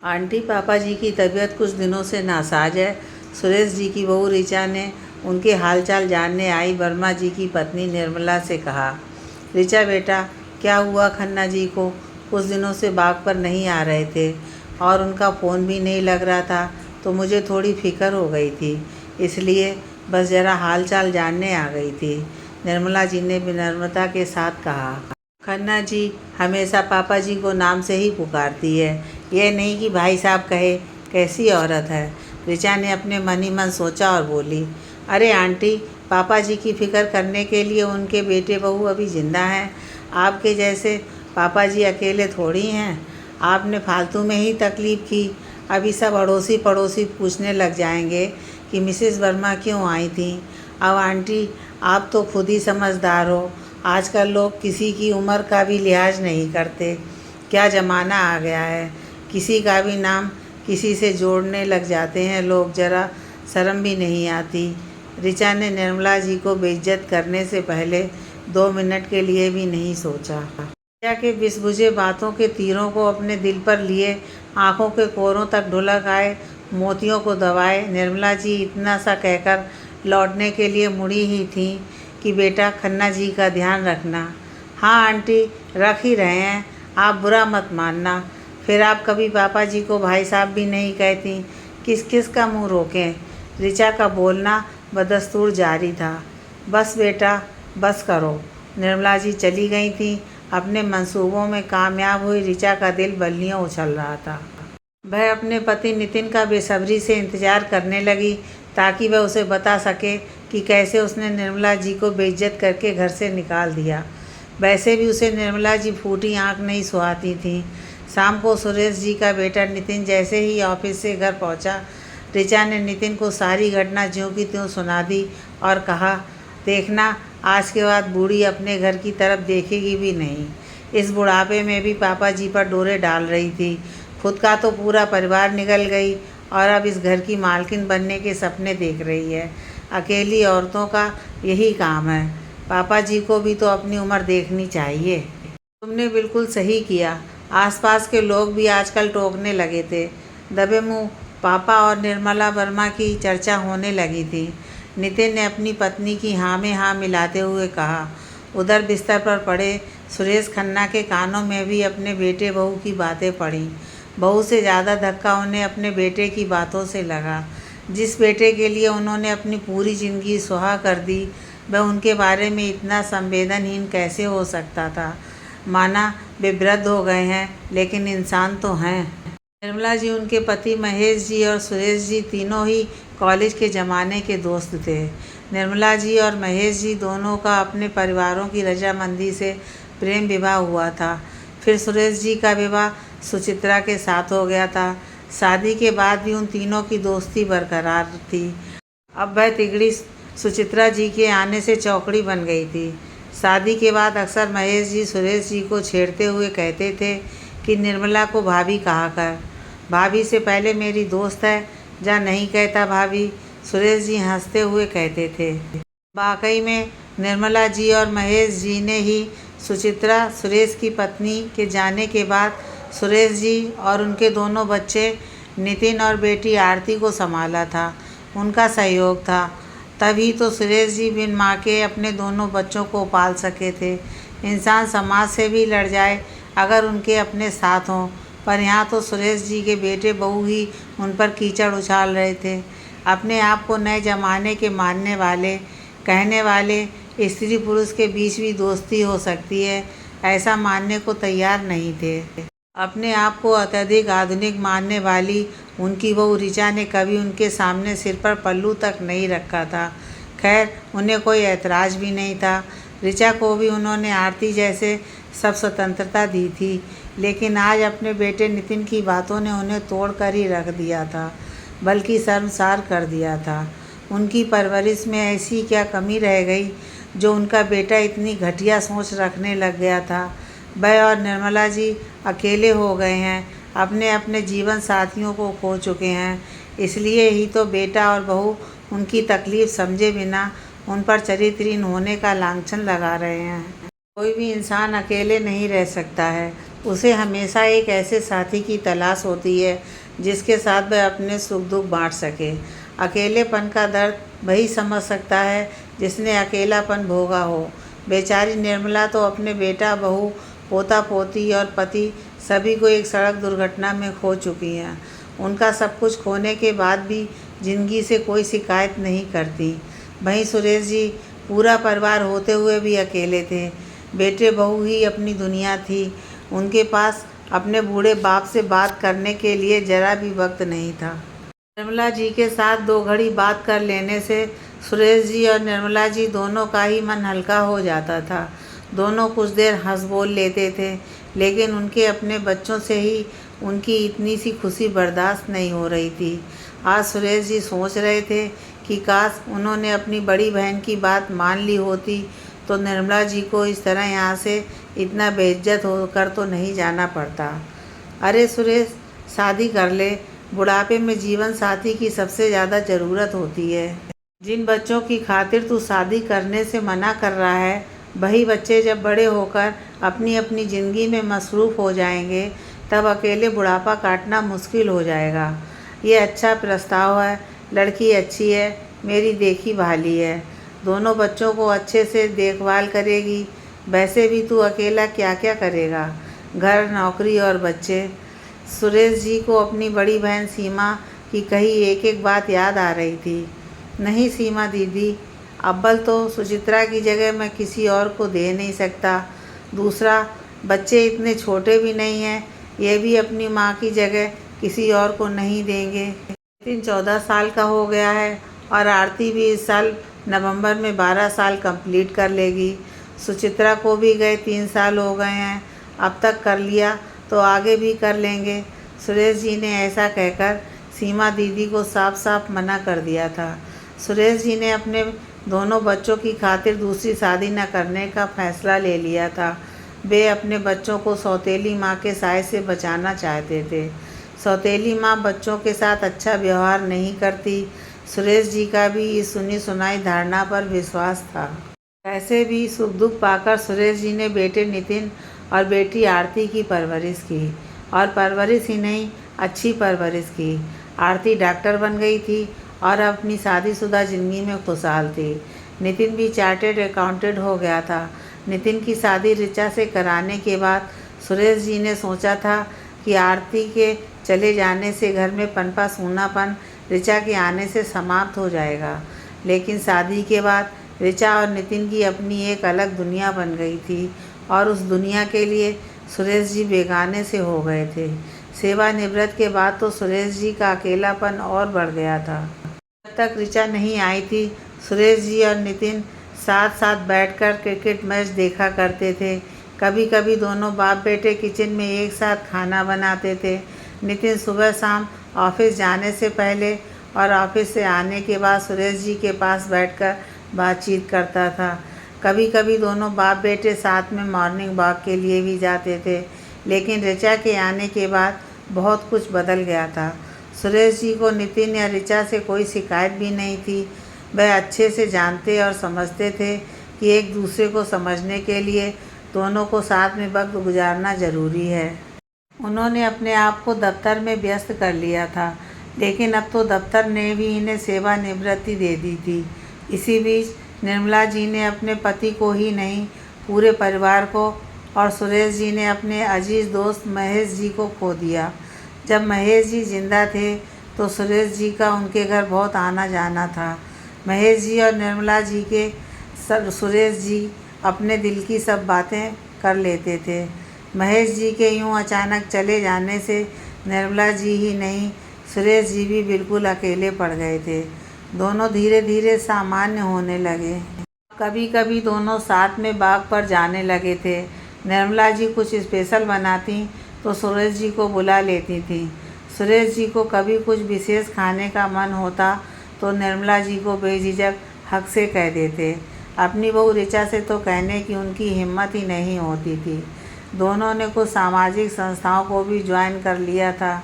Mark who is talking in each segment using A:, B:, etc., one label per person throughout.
A: Aunty, पापा जी की तबीयत कुछ दिनों से नासाज है। सुरेश जी की बहू ऋचा ने उनके हालचाल जानने आई वर्मा जी की पत्नी निर्मला से कहा, ऋचा बेटा, क्या हुआ खन्ना जी को? कुछ दिनों से बाग पर नहीं आ रहे थे और उनका फ़ोन भी नहीं लग रहा था, तो मुझे थोड़ी फिक्र हो गई थी, इसलिए बस ज़रा हालचाल जानने आ गई थी। निर्मला जी ने विनम्रता के साथ कहा। खन्ना जी हमेशा पापा जी को नाम से ही पुकारती है, यह नहीं कि भाई साहब कहे। कैसी औरत है। ऋचा ने अपने मन ही मन सोचा और बोली, अरे आंटी, पापा जी की फ़िक्र करने के लिए उनके बेटे बहू अभी ज़िंदा हैं। आपके जैसे पापा जी अकेले थोड़ी हैं। आपने फालतू में ही तकलीफ़ की। अभी सब अड़ोसी पड़ोसी पूछने लग जाएंगे कि मिसेस वर्मा क्यों आई थी। अब आंटी, आप तो खुद ही समझदार हो। आजकल लोग किसी की उम्र का भी लिहाज नहीं करते। क्या ज़माना आ गया है, किसी का भी नाम किसी से जोड़ने लग जाते हैं लोग, ज़रा शर्म भी नहीं आती। ऋचा ने निर्मला जी को बेइज्जत करने से पहले 2 मिनट के लिए भी नहीं सोचा। ऋचा के बिसबुझे बातों के तीरों को अपने दिल पर लिए आंखों के कोरों तक ढुलक आए, मोतियों को दबाए। निर्मला जी इतना सा कहकर लौटने के लिए मुड़ी ही थी कि बेटा, खन्ना जी का ध्यान रखना। हाँ आंटी, रख ही रहे हैं, आप बुरा मत मानना। फिर आप कभी पापा जी को भाई साहब भी नहीं कहती। किस किस का मुंह रोकें। ऋचा का बोलना बदस्तूर जारी था। बस बेटा, बस करो। निर्मला जी चली गई थी। अपने मंसूबों में कामयाब हुई ऋचा का दिल बल्लियों उछल रहा था। वह अपने पति नितिन का बेसब्री से इंतज़ार करने लगी ताकि वह उसे बता सके कि कैसे उसने निर्मला जी को बेइज्जत करके घर से निकाल दिया। वैसे भी उसे निर्मला जी फूटी आंख नहीं सुहाती थी। शाम को सुरेश जी का बेटा नितिन जैसे ही ऑफिस से घर पहुंचा, ऋचा ने नितिन को सारी घटना ज्यों की त्यों सुना दी और कहा, देखना, आज के बाद बूढ़ी अपने घर की तरफ देखेगी भी नहीं। इस बुढ़ापे में भी पापा जी पर डोरे डाल रही थी। खुद का तो पूरा परिवार निकल गई और अब इस घर की मालकिन बनने के सपने देख रही है। अकेली औरतों का यही काम है। पापा जी को भी तो अपनी उम्र देखनी चाहिए। तुमने बिल्कुल सही किया। आसपास के लोग भी आजकल टोकने लगे थे। दबे मुंह पापा और निर्मला वर्मा की चर्चा होने लगी थी। नितिन ने अपनी पत्नी की हाँ में हाँ मिलाते हुए कहा। उधर बिस्तर पर पड़े सुरेश खन्ना के कानों में भी अपने बेटे बहू की बातें पड़ी। बहू से ज़्यादा धक्का उन्हें अपने बेटे की बातों से लगा। जिस बेटे के लिए उन्होंने अपनी पूरी ज़िंदगी सुहा कर दी, वह उनके बारे में इतना संवेदनहीन कैसे हो सकता था। माना वे वृद्ध हो गए हैं, लेकिन इंसान तो हैं। निर्मला जी, उनके पति महेश जी और सुरेश जी तीनों ही कॉलेज के ज़माने के दोस्त थे। निर्मला जी और महेश जी दोनों का अपने परिवारों की रजामंदी से प्रेम विवाह हुआ था। फिर सुरेश जी का विवाह सुचित्रा के साथ हो गया था। शादी के बाद भी उन तीनों की दोस्ती बरकरार थी। अब वह तिगड़ी सुचित्रा जी के आने से चौकड़ी बन गई थी। शादी के बाद अक्सर महेश जी सुरेश जी को छेड़ते हुए कहते थे कि निर्मला को भाभी कहा कर। भाभी से पहले मेरी दोस्त है, जा नहीं कहता भाभी, सुरेश जी हंसते हुए कहते थे। वाकई में निर्मला जी और महेश जी ने ही सुचित्रा सुरेश की पत्नी के जाने के बाद सुरेश जी और उनके दोनों बच्चे नितिन और बेटी आरती को संभाला था। उनका सहयोग था, तभी तो सुरेश जी बिन माँ के अपने दोनों बच्चों को पाल सके थे। इंसान समाज से भी लड़ जाए अगर उनके अपने साथ हों, पर यहाँ तो सुरेश जी के बेटे बहू ही उन पर कीचड़ उछाल रहे थे। अपने आप को नए ज़माने के मानने वाले, कहने वाले स्त्री पुरुष के बीच भी दोस्ती हो सकती है, ऐसा मानने को तैयार नहीं थे। अपने आप को अत्यधिक आधुनिक मानने वाली उनकी बहू ऋचा ने कभी उनके सामने सिर पर पल्लू तक नहीं रखा था। खैर, उन्हें कोई ऐतराज़ भी नहीं था। ऋचा को भी उन्होंने आरती जैसे सब स्वतंत्रता दी थी, लेकिन आज अपने बेटे नितिन की बातों ने उन्हें तोड़ कर ही रख दिया था, बल्कि शर्मसार कर दिया था। उनकी परवरिश में ऐसी क्या कमी रह गई जो उनका बेटा इतनी घटिया सोच रखने लग गया था। वह और निर्मला जी अकेले हो गए हैं, अपने अपने जीवन साथियों को खो चुके हैं। इसलिए ही तो बेटा और बहू उनकी तकलीफ़ समझे बिना उन पर चरित्रहीन होने का लांछन लगा रहे हैं। कोई भी इंसान अकेले नहीं रह सकता है। उसे हमेशा एक ऐसे साथी की तलाश होती है जिसके साथ वह अपने सुख दुख बांट सके। अकेलेपन का दर्द वही समझ सकता है जिसने अकेलापन भोगा हो। बेचारी निर्मला तो अपने बेटा, बहू, पोता पोती और पति सभी को एक सड़क दुर्घटना में खो चुकी हैं। उनका सब कुछ खोने के बाद भी जिंदगी से कोई शिकायत नहीं करती। वहीं सुरेश जी पूरा परिवार होते हुए भी अकेले थे। बेटे बहू ही अपनी दुनिया थी। उनके पास अपने बूढ़े बाप से बात करने के लिए जरा भी वक्त नहीं था। निर्मला जी के साथ 2 घड़ी बात कर लेने से सुरेश जी और निर्मला जी दोनों का ही मन हल्का हो जाता था। दोनों कुछ देर हंस बोल लेते थे, लेकिन उनके अपने बच्चों से ही उनकी इतनी सी खुशी बर्दाश्त नहीं हो रही थी। आज सुरेश जी सोच रहे थे कि काश उन्होंने अपनी बड़ी बहन की बात मान ली होती तो निर्मला जी को इस तरह यहाँ से इतना बेइज्जत होकर तो नहीं जाना पड़ता। अरे सुरेश, शादी कर ले। बुढ़ापे में जीवन साथी की सबसे ज़्यादा ज़रूरत होती है। जिन बच्चों की खातिर तू शादी करने से मना कर रहा है, वही बच्चे जब बड़े होकर अपनी अपनी ज़िंदगी में मसरूफ़ हो जाएंगे, तब अकेले बुढ़ापा काटना मुश्किल हो जाएगा। ये अच्छा प्रस्ताव है। लड़की अच्छी है, मेरी देखी भाली है, दोनों बच्चों को अच्छे से देखभाल करेगी। वैसे भी तू अकेला क्या क्या करेगा, घर, नौकरी और बच्चे। सुरेश जी को अपनी बड़ी बहन सीमा की कही एक एक बात याद आ रही थी। नहीं सीमा दीदी, अव्वल तो सुचित्रा की जगह मैं किसी और को दे नहीं सकता। दूसरा, बच्चे इतने छोटे भी नहीं हैं, ये भी अपनी माँ की जगह किसी और को नहीं देंगे। नितिन 14 साल का हो गया है और आरती भी इस साल नवंबर में 12 साल कंप्लीट कर लेगी। सुचित्रा को भी गए 3 साल हो गए हैं। अब तक कर लिया तो आगे भी कर लेंगे। सुरेश जी ने ऐसा कहकर सीमा दीदी को साफ साफ मना कर दिया था। सुरेश जी ने अपने दोनों बच्चों की खातिर दूसरी शादी न करने का फैसला ले लिया था। वे अपने बच्चों को सौतेली माँ के साए से बचाना चाहते थे। सौतेली माँ बच्चों के साथ अच्छा व्यवहार नहीं करती। सुरेश जी का भी इस सुनी सुनाई धारणा पर विश्वास था। वैसे भी सुख दुख पाकर सुरेश जी ने बेटे नितिन और बेटी आरती की परवरिश की, और परवरिश ही नहीं, अच्छी परवरिश की। आरती डॉक्टर बन गई थी और अपनी शादीशुदा ज़िंदगी में खुशहाल थी। नितिन भी चार्टेड अकाउंटेंट हो गया था। नितिन की शादी ऋचा से कराने के बाद सुरेश जी ने सोचा था कि आरती के चले जाने से घर में पनपा सूनापन ऋचा के आने से समाप्त हो जाएगा। लेकिन शादी के बाद ऋचा और नितिन की अपनी एक अलग दुनिया बन गई थी और उस दुनिया के लिए सुरेश जी बेगाने से हो गए थे। सेवानिवृत्त के बाद तो सुरेश जी का अकेलापन और बढ़ गया था। जब तक ऋचा नहीं आई थी, सुरेश जी और नितिन साथ साथ बैठकर क्रिकेट मैच देखा करते थे। कभी कभी दोनों बाप बेटे किचन में एक साथ खाना बनाते थे। नितिन सुबह शाम ऑफिस जाने से पहले और ऑफिस से आने के बाद सुरेश जी के पास बैठकर बातचीत करता था। कभी कभी दोनों बाप बेटे साथ में मॉर्निंग वॉक के लिए भी जाते थे। लेकिन ऋचा के आने के बाद बहुत कुछ बदल गया था। सुरेश जी को नितिन या ऋचा से कोई शिकायत भी नहीं थी। वह अच्छे से जानते और समझते थे कि एक दूसरे को समझने के लिए दोनों को साथ में वक्त गुजारना ज़रूरी है। उन्होंने अपने आप को दफ्तर में व्यस्त कर लिया था, लेकिन अब तो दफ्तर ने भी इन्हें सेवानिवृत्ति दे दी थी। इसी बीच निर्मला जी ने अपने पति को ही नहीं, पूरे परिवार को, और सुरेश जी ने अपने अजीज़ दोस्त महेश जी को खो दिया। जब महेश जी जिंदा थे तो सुरेश जी का उनके घर बहुत आना जाना था। महेश जी और निर्मला जी के सुरेश जी अपने दिल की सब बातें कर लेते थे। महेश जी के यूं अचानक चले जाने से निर्मला जी ही नहीं, सुरेश जी भी बिल्कुल अकेले पड़ गए थे। दोनों धीरे धीरे सामान्य होने लगे। कभी कभी दोनों साथ में बाग पर जाने लगे थे। निर्मला जी कुछ स्पेशल बनाती तो सुरेश जी को बुला लेती थी। सुरेश जी को कभी कुछ विशेष खाने का मन होता तो निर्मला जी को बेझिझक हक से कह देते। अपनी बहू ऋचा से तो कहने की उनकी हिम्मत ही नहीं होती थी। दोनों ने कुछ सामाजिक संस्थाओं को भी ज्वाइन कर लिया था।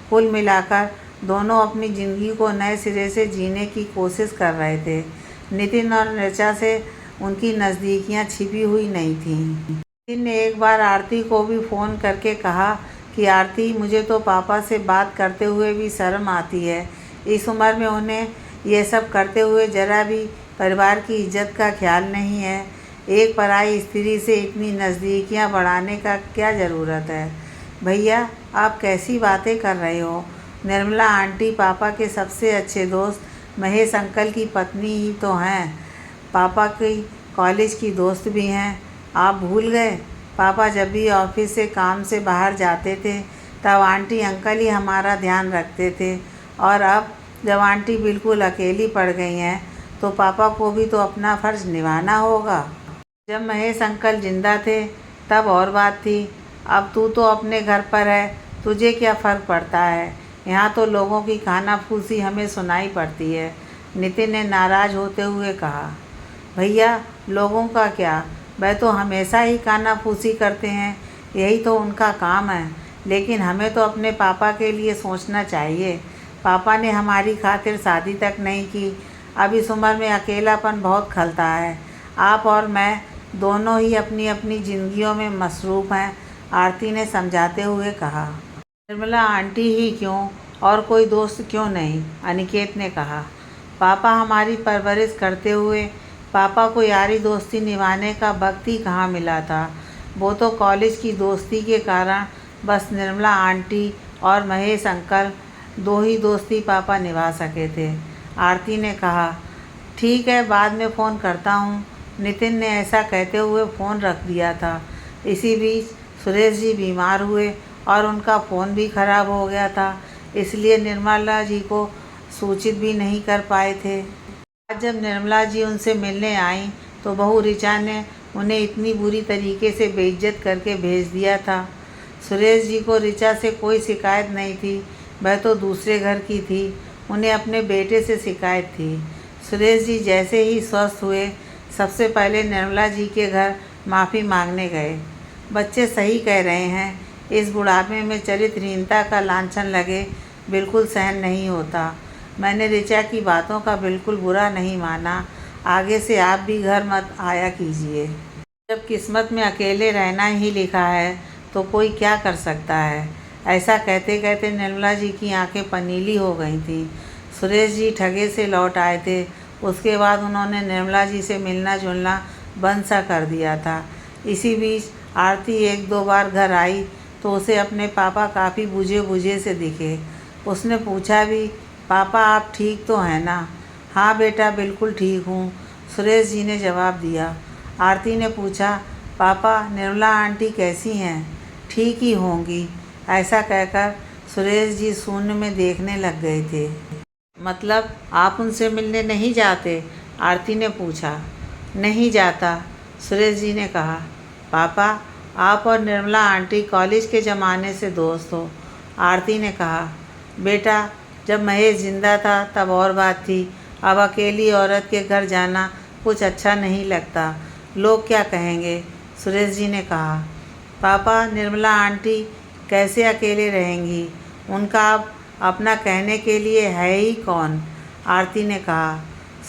A: कुल मिलाकर दोनों अपनी ज़िंदगी को नए सिरे से जीने की कोशिश कर रहे थे। नितिन और ऋचा से उनकी नज़दीकियाँ छिपी हुई नहीं थीं। नितिन ने एक बार आरती को भी फ़ोन करके कहा कि आरती, मुझे तो पापा से बात करते हुए भी शर्म आती है। इस उम्र में उन्हें ये सब करते हुए ज़रा भी परिवार की इज्जत का ख्याल नहीं है। एक पराई स्त्री से इतनी नज़दीकियाँ बढ़ाने का क्या ज़रूरत है? भैया, आप कैसी बातें कर रहे हो? निर्मला आंटी पापा के सबसे अच्छे दोस्त महेश अंकल की पत्नी ही तो हैं। पापा की कॉलेज की दोस्त भी हैं। आप भूल गए? पापा जब भी ऑफिस से काम से बाहर जाते थे तब आंटी अंकल ही हमारा ध्यान रखते थे, और अब जब आंटी बिल्कुल अकेली पड़ गई हैं तो पापा को भी तो अपना फ़र्ज़ निभाना होगा। जब महेश अंकल जिंदा थे तब और बात थी। अब तू तो अपने घर पर है, तुझे क्या फ़र्क पड़ता है? यहाँ तो लोगों की खानाफूसी हमें सुनाई पड़ती है। नितिन ने नाराज़ होते हुए कहा। भैया, लोगों का क्या, वह तो हमेशा ही कानाफूसी करते हैं, यही तो उनका काम है। लेकिन हमें तो अपने पापा के लिए सोचना चाहिए। पापा ने हमारी खातिर शादी तक नहीं की। अब इस उम्र में अकेलापन बहुत खलता है। आप और मैं दोनों ही अपनी अपनी ज़िंदगियों में मसरूफ़ हैं, आरती ने समझाते हुए कहा। निर्मला आंटी ही क्यों, और कोई दोस्त क्यों नहीं? अनिकेत ने कहा। पापा हमारी परवरिश करते हुए पापा को यारी दोस्ती निभाने का वक्त ही कहाँ मिला था। वो तो कॉलेज की दोस्ती के कारण बस निर्मला आंटी और महेश अंकल दो ही दोस्ती पापा निभा सके थे, आरती ने कहा। ठीक है, बाद में फ़ोन करता हूँ। नितिन ने ऐसा कहते हुए फ़ोन रख दिया था। इसी बीच सुरेश जी बीमार हुए और उनका फ़ोन भी ख़राब हो गया था, इसलिए निर्मला जी को सूचित भी नहीं कर पाए थे। आज जब निर्मला जी उनसे मिलने आईं तो बहू ऋचा ने उन्हें इतनी बुरी तरीके से बेइज्जत करके भेज दिया था। सुरेश जी को ऋचा से कोई शिकायत नहीं थी, वह तो दूसरे घर की थी। उन्हें अपने बेटे से शिकायत थी। सुरेश जी जैसे ही स्वस्थ हुए सबसे पहले निर्मला जी के घर माफ़ी मांगने गए। बच्चे सही कह रहे हैं, इस बुढ़ापे में चरित्रहीनता का लांछन लगे बिल्कुल सहन नहीं होता। मैंने ऋचा की बातों का बिल्कुल बुरा नहीं माना। आगे से आप भी घर मत आया कीजिए। जब किस्मत में अकेले रहना ही लिखा है तो कोई क्या कर सकता है? ऐसा कहते कहते निर्मला जी की आंखें पनीली हो गई थीं। सुरेश जी ठगे से लौट आए थे। उसके बाद उन्होंने निर्मला जी से मिलना जुलना बंद सा कर दिया था। इसी बीच आरती एक दो बार घर आई तो उसे अपने पापा काफ़ी बुझे बुझे से दिखे। उसने पूछा भी, पापा आप ठीक तो हैं ना? हाँ बेटा, बिल्कुल ठीक हूँ, सुरेश जी ने जवाब दिया। आरती ने पूछा, पापा निर्मला आंटी कैसी हैं? ठीक ही होंगी, ऐसा कहकर सुरेश जी शून्य में देखने लग गए थे। मतलब आप उनसे मिलने नहीं जाते? आरती ने पूछा। नहीं जाता, सुरेश जी ने कहा। पापा, आप और निर्मला आंटी कॉलेज के ज़माने से दोस्त हो, आरती ने कहा। बेटा, जब महेश जिंदा था तब और बात थी। अब अकेली औरत के घर जाना कुछ अच्छा नहीं लगता। लोग क्या कहेंगे? सुरेश जी ने कहा। पापा, निर्मला आंटी कैसे अकेले रहेंगी? उनका अब अपना कहने के लिए है ही कौन? आरती ने कहा।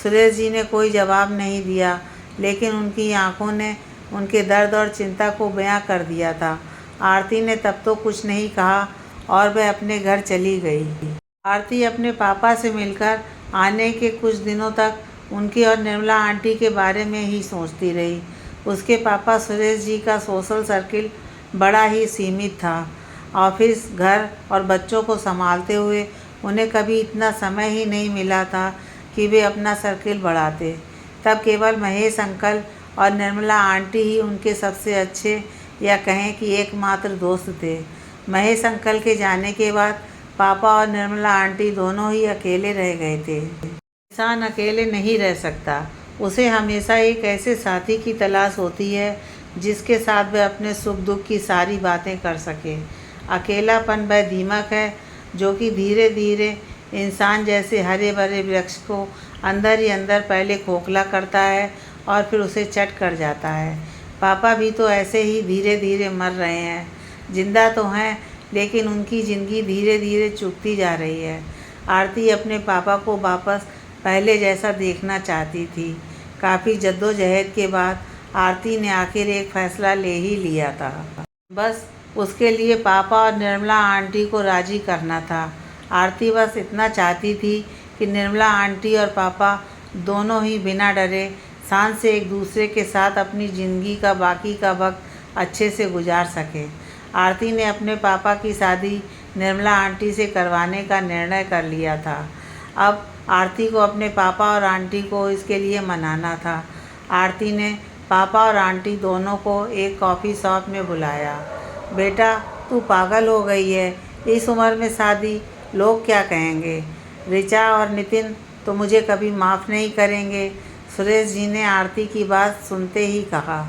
A: सुरेश जी ने कोई जवाब नहीं दिया, लेकिन उनकी आंखों ने उनके दर्द और चिंता को बयां कर दिया था। आरती ने तब तो कुछ नहीं कहा और वह अपने घर चली गई। आरती अपने पापा से मिलकर आने के कुछ दिनों तक उनकी और निर्मला आंटी के बारे में ही सोचती रही। उसके पापा सुरेश जी का सोशल सर्किल बड़ा ही सीमित था। ऑफिस, घर और बच्चों को संभालते हुए उन्हें कभी इतना समय ही नहीं मिला था कि वे अपना सर्किल बढ़ाते। तब केवल महेश अंकल और निर्मला आंटी ही उनके सबसे अच्छे या कहें कि एकमात्र दोस्त थे। महेश अंकल के जाने के बाद पापा और निर्मला आंटी दोनों ही अकेले रह गए थे। इंसान अकेले नहीं रह सकता, उसे हमेशा एक ऐसे साथी की तलाश होती है जिसके साथ वह अपने सुख दुख की सारी बातें कर सके। अकेलापन वह दीमक है जो कि धीरे धीरे इंसान जैसे हरे भरे वृक्ष को अंदर ही अंदर पहले खोखला करता है और फिर उसे चट कर जाता है। पापा भी तो ऐसे ही धीरे धीरे मर रहे हैं। जिंदा तो हैं, लेकिन उनकी ज़िंदगी धीरे धीरे चुकती जा रही है। आरती अपने पापा को वापस पहले जैसा देखना चाहती थी। काफ़ी जद्दोजहद के बाद आरती ने आखिर एक फैसला ले ही लिया था। बस उसके लिए पापा और निर्मला आंटी को राजी करना था। आरती बस इतना चाहती थी कि निर्मला आंटी और पापा दोनों ही बिना डरे शान से एक दूसरे के साथ अपनी ज़िंदगी का बाकी का वक्त अच्छे से गुजार सके। आरती ने अपने पापा की शादी निर्मला आंटी से करवाने का निर्णय कर लिया था। अब आरती को अपने पापा और आंटी को इसके लिए मनाना था। आरती ने पापा और आंटी दोनों को एक कॉफ़ी शॉप में बुलाया। बेटा, तू पागल हो गई है, इस उम्र में शादी, लोग क्या कहेंगे? ऋचा और नितिन तो मुझे कभी माफ़ नहीं करेंगे। सुरेश जी ने आरती की बात सुनते ही कहा।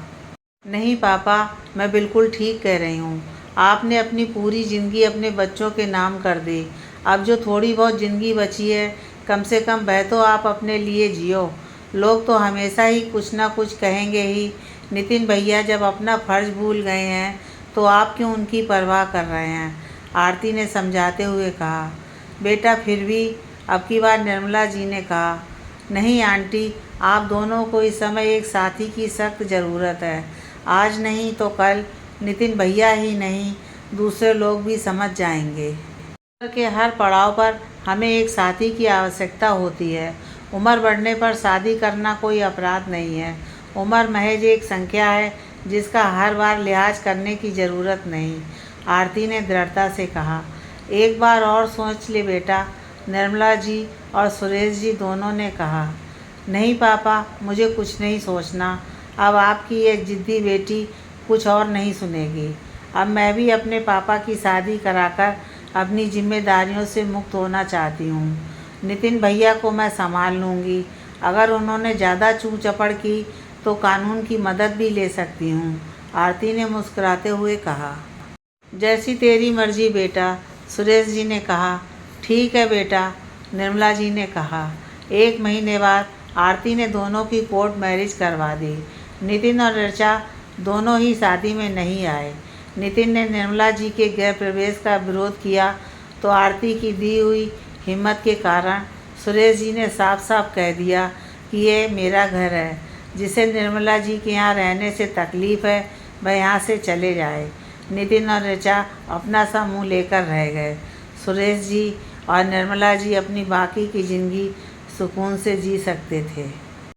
A: नहीं पापा, मैं बिल्कुल ठीक कह रही हूँ। आपने अपनी पूरी ज़िंदगी अपने बच्चों के नाम कर दी। अब जो थोड़ी बहुत ज़िंदगी बची है, कम से कम वह तो आप अपने लिए जियो। लोग तो हमेशा ही कुछ ना कुछ कहेंगे ही। नितिन भैया जब अपना फ़र्ज़ भूल गए हैं तो आप क्यों उनकी परवाह कर रहे हैं? आरती ने समझाते हुए कहा। बेटा, फिर भी अब की बार निर्मला जी ने कहा। नहीं आंटी, आप दोनों को इस समय एक साथी की सख्त ज़रूरत है। आज नहीं तो कल नितिन भैया ही नहीं, दूसरे लोग भी समझ जाएंगे। उम्र के हर पड़ाव पर हमें एक साथी की आवश्यकता होती है। उम्र बढ़ने पर शादी करना कोई अपराध नहीं है। उम्र महज एक संख्या है जिसका हर बार लिहाज करने की ज़रूरत नहीं। आरती ने दृढ़ता से कहा। एक बार और सोच ले बेटा, निर्मला जी और सुरेश जी दोनों ने कहा। नहीं पापा, मुझे कुछ नहीं सोचना। अब आपकी ये जिद्दी बेटी कुछ और नहीं सुनेगी। अब मैं भी अपने पापा की शादी कराकर अपनी जिम्मेदारियों से मुक्त होना चाहती हूँ। नितिन भैया को मैं संभाल लूँगी। अगर उन्होंने ज़्यादा चूँ चपड़ की तो कानून की मदद भी ले सकती हूँ। आरती ने मुस्कुराते हुए कहा। जैसी तेरी मर्जी बेटा, सुरेश जी ने कहा। ठीक है बेटा, निर्मला जी ने कहा। 1 महीने बाद आरती ने दोनों की कोर्ट मैरिज करवा दी। नितिन और ऋचा दोनों ही शादी में नहीं आए। नितिन ने निर्मला जी के गृह प्रवेश का विरोध किया तो आरती की दी हुई हिम्मत के कारण सुरेश जी ने साफ साफ कह दिया कि ये मेरा घर है। जिसे निर्मला जी के यहाँ रहने से तकलीफ़ है वह यहाँ से चले जाए। नितिन और ऋचा अपना सा मुँह लेकर रह गए। सुरेश जी और निर्मला जी अपनी बाकी की ज़िंदगी सुकून से जी सकते थे।